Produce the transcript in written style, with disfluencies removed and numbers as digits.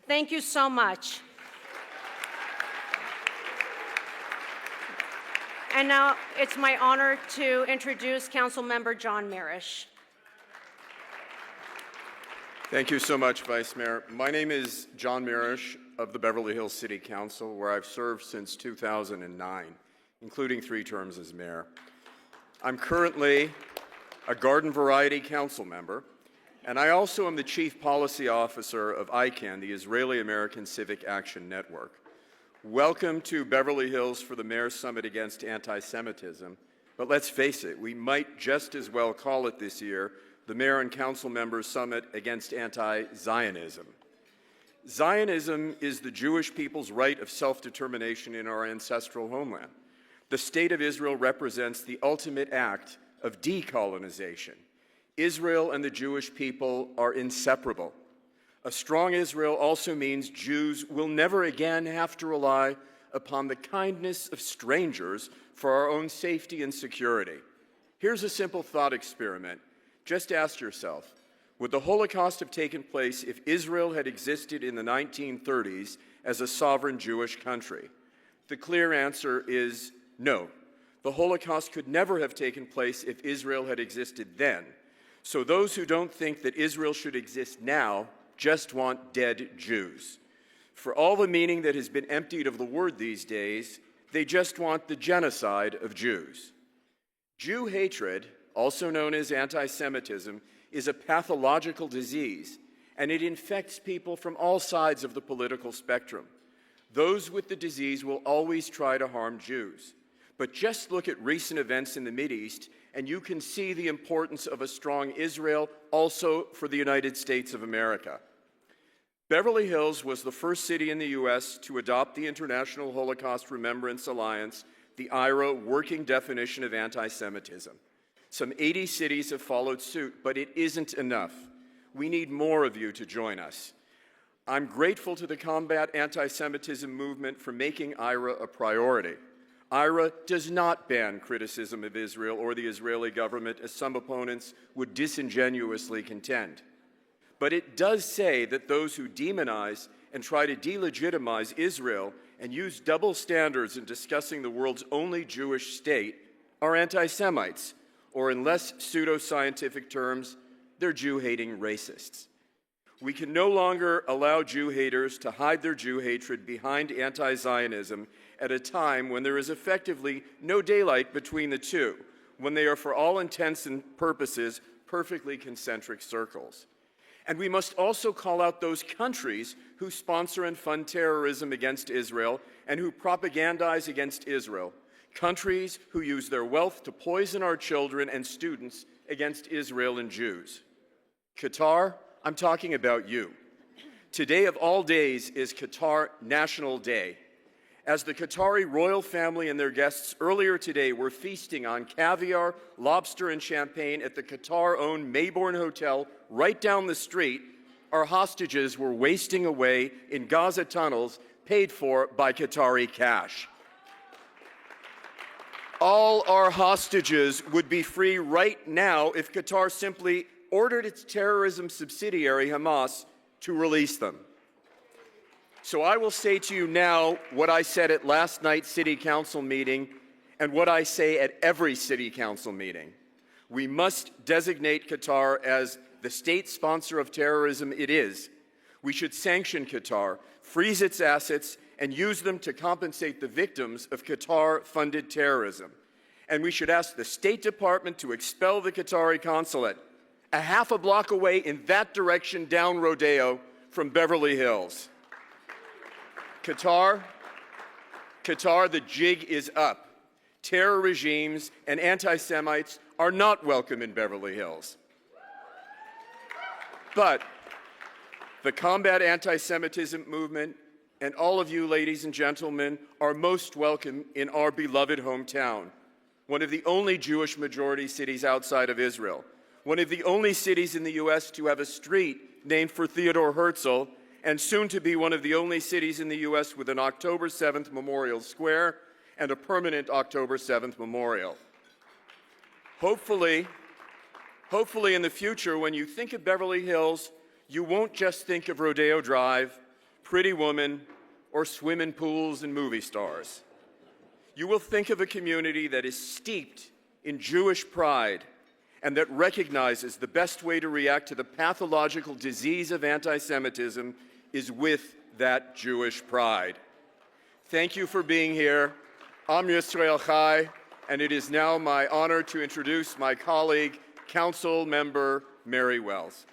Thank you so much. And now it's my honor to introduce Councilmember John Mirisch. Thank you so much, Vice Mayor. My name is John Mirisch of the Beverly Hills City Council, where I've served since 2009, including 3 terms as mayor. I'm currently a garden variety council member, and I also am the chief policy officer of ICANN, the Israeli-American Civic Action Network. Welcome to Beverly Hills for the Mayor's Summit Against Anti-Semitism, but let's face it, we might just as well call it this year the Mayor and Council Members Summit Against Anti-Zionism. Zionism is the Jewish people's right of self-determination in our ancestral homeland. The State of Israel represents the ultimate act of decolonization. Israel and the Jewish people are inseparable. A strong Israel also means Jews will never again have to rely upon the kindness of strangers for our own safety and security. Here's a simple thought experiment. Just ask yourself, would the Holocaust have taken place if Israel had existed in the 1930s as a sovereign Jewish country? The clear answer is no. The Holocaust could never have taken place if Israel had existed then. So those who don't think that Israel should exist now just want dead Jews. For all the meaning that has been emptied of the word these days, they just want the genocide of Jews. Jew hatred, also known as anti-Semitism, is a pathological disease, and it infects people from all sides of the political spectrum. Those with the disease will always try to harm Jews. But just look at recent events in the Mideast, and you can see the importance of a strong Israel also for the United States of America. Beverly Hills was the first city in the U.S. to adopt the International Holocaust Remembrance Alliance, the IRA working definition of anti-Semitism. Some 80 cities have followed suit, but it isn't enough. We need more of you to join us. I'm grateful to the Combat Anti-Semitism movement for making IRA a priority. IRA does not ban criticism of Israel or the Israeli government, as some opponents would disingenuously contend. But it does say that those who demonize and try to delegitimize Israel and use double standards in discussing the world's only Jewish state are anti-Semites, or in less pseudo-scientific terms, they're Jew-hating racists. We can no longer allow Jew haters to hide their Jew hatred behind anti-Zionism at a time when there is effectively no daylight between the two, when they are for all intents and purposes perfectly concentric circles. And we must also call out those countries who sponsor and fund terrorism against Israel and who propagandize against Israel. Countries who use their wealth to poison our children and students against Israel and Jews. Qatar, I'm talking about you. Today of all days is Qatar National Day. As the Qatari royal family and their guests earlier today were feasting on caviar, lobster, and champagne at the Qatar-owned Maybourne Hotel right down the street, our hostages were wasting away in Gaza tunnels paid for by Qatari cash. All our hostages would be free right now if Qatar simply ordered its terrorism subsidiary, Hamas, to release them. So I will say to you now what I said at last night's City Council meeting and what I say at every City Council meeting. We must designate Qatar as the state sponsor of terrorism it is. We should sanction Qatar, freeze its assets, and use them to compensate the victims of Qatar-funded terrorism. And we should ask the State Department to expel the Qatari consulate a half a block away in that direction down Rodeo from Beverly Hills. Qatar, the jig is up. Terror regimes and anti-Semites are not welcome in Beverly Hills. But the Combat Anti-Semitism movement and all of you, ladies and gentlemen, are most welcome in our beloved hometown, one of the only Jewish majority cities outside of Israel, one of the only cities in the U.S. to have a street named for Theodore Herzl, and soon to be one of the only cities in the U.S. with an October 7th Memorial Square and a permanent October 7th memorial. Hopefully in the future, when you think of Beverly Hills, you won't just think of Rodeo Drive, pretty woman, or swim in pools and movie stars. You will think of a community that is steeped in Jewish pride and that recognizes the best way to react to the pathological disease of anti-Semitism is with that Jewish pride. Thank you for being here. Am Yisrael Chai, and it is now my honor to introduce my colleague, Council Member Mary Wells.